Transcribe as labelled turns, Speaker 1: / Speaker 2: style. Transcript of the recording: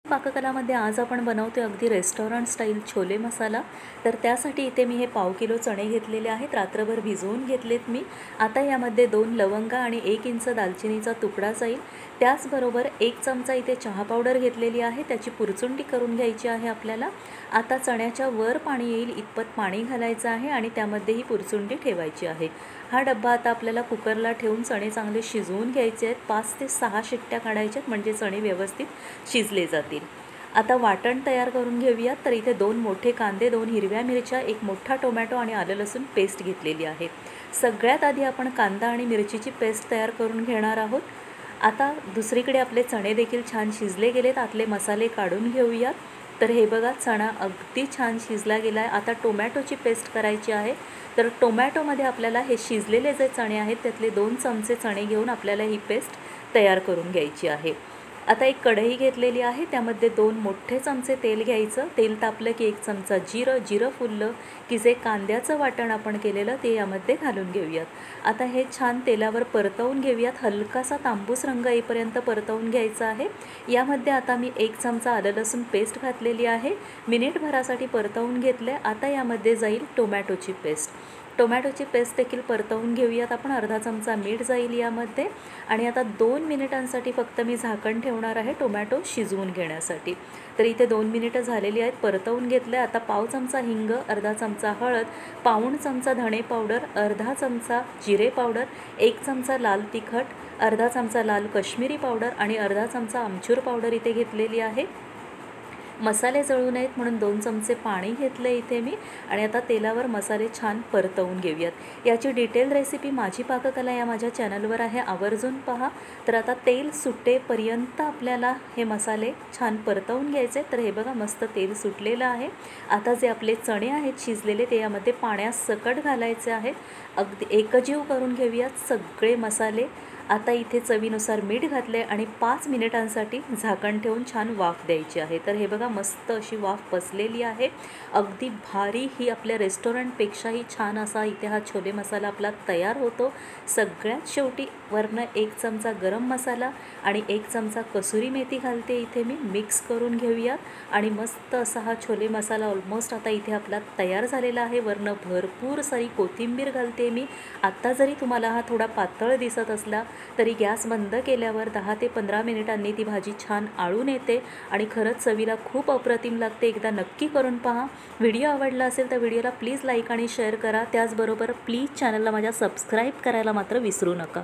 Speaker 1: पाककलामध्ये आज आपण बनवतोय अगदी रेस्टॉरंट स्टाईल छोले मसाला। तर त्यासाठी इथे मी हे पाव किलो चणे घेतलेले आहेत, रात्रभर भिजवून घेतलेत मी। आता यामध्ये 2 लवंगा आणि 1 इंच दालचिनीचा तुकडा जाईल। त्याचबरोबर 1 चमचा इथे चहा पावडर घेतलेली आहे, त्याची पुरचुंडी करून घ्यायची आहे आपल्याला। आता चण्याच्या वर पाणी येईल इतपत पाणी घालायचं आहे आणि त्यामध्ये ही पुरचुंडी ठेवायची आहे। हा डब्बा आता आपल्याला कुकरला ठेवून चणे चांगले शिजवून घ्यायचे आहेत। 5 ते 6 शिट्ट्या काढायच्यात म्हणजे चणे व्यवस्थित शिजले जातील। आता वाटण तयार करून घेऊया। तर इथे 2 मोठे कांदे, 2 हिरव्या मिरच्या, 1 मोठा टोमॅटो आणि आलं लसूण पेस्ट घेतलेली आहे। सगळ्यात आधी आपण कांदा आणि मिरचीची पेस्ट तयार करून घेणार आहोत। आता दुसरीकडे आपले चणे देखील छान शिजले गेलेत, आतले मसाले काढून घेऊयात। तर हे बघा, चणा अगदी छान शिजला गेला आहे। आता टोमॅटोची पेस्ट करायची आहे। तर टोमॅटोमध्ये आपल्याला हे शिजलेले जे चणे आहेत त्यातले 2 चमचे चणे घेऊन आपल्याला ही पेस्ट तयार करून घ्यायची आहे। आता एक कढई घेतलेली आहे, त्यामध्ये 2 मोठे चमचे तेल घ्यायचं। तेल तापलं की 1 चमचा जिरं फुललं की जे कांद्याचं वाटण आपण केलेलं ते यामध्ये घालून घेऊयात। आता हे छान तेलावर परतवून घेऊयात, हलकासा तांबूस रंग येईपर्यंत परतवून घ्यायचा आहे। यामध्ये आता मी 1 चमचा आलं लसूण पेस्ट घातलेली आहे, मिनिटभरासाठी परतवून घेतले। आता यामध्ये जाईल टोमॅटोची पेस्ट। टोमॅटोची पेस्ट देखील परतवून घेऊयात आपण, अर्धा चमचा मीठ जाईल यामध्ये। आणि आता 2 मिनिटांसाठी फक्त मी झाकण ठेवणार आहे टोमॅटो शिजवून घेण्यासाठी। तर इथे 2 मिनिटं झालेली आहेत, परतवून घेतले। आता पाव चमचा हिंग, अर्धा चमचा हळद, पाऊण चमचा धणे पावडर, अर्धा चमचा जिरे पावडर, 1 चमचा लाल तिखट, अर्धा चमचा लाल कश्मीरी पावडर आणि अर्धा चमचा आमचूर पावडर इथे घेतलेली आहे। मसाले जळू नयेत म्हणून 2 चमचे पाणी घेतले इथे मी। आणि आता तेलावर मसाले छान परतवून घेऊयात। याची डिटेल रेसिपी माझी पाककला या माझ्या चॅनलवर आहे, आवर्जून पहा। तर आता तेल सुटेपर्यंत आपल्याला हे मसाले छान परतवून घ्यायचे। तर हे बघा, मस्त तेल सुटलेलं आहे। आता जे आपले चणे आहेत शिजलेले ते यामध्ये पाण्यासकट घालायचे आहेत, अगदी एकजीव करून घेऊयात सगळे मसाले। आता इथे चवीनुसार मीठ घातले आणि 5 मिनिटांसाठी झाकण ठेवून छान वाफ द्यायची आहे। तर हे बघा, मस्त अशी वाफ बसलेली आहे, अगदी भारी ही आपल्या रेस्टॉरंटपेक्षाही छान असा इथे हा छोले मसाला आपला तयार होतो। सगळ्यात शेवटी वरनं 1 चमचा गरम मसाला आणि 1 चमचा कसुरी मेथी घालते इथे मी, मिक्स करून घेऊयात। आणि मस्त असा हा छोले मसाला ऑलमोस्ट आता इथे आपला तयार झालेला आहे। वरनं भरपूर सारी कोथिंबीर घालते मी। आत्ता जरी तुम्हाला हा थोडा पातळ दिसत असला तरी गॅस बंद केल्यावर 10 ते 15 मिनिटांनी ती भाजी छान आळून येते आणि खरंच चवीला खूप अप्रतिम लागते। एकदा नक्की करून पहा। व्हिडिओ आवडला असेल तर व्हिडिओला प्लीज लाईक आणि शेअर करा। त्याचबरोबर प्लीज चॅनलला माझ्या सबस्क्राईब करायला मात्र विसरू नका।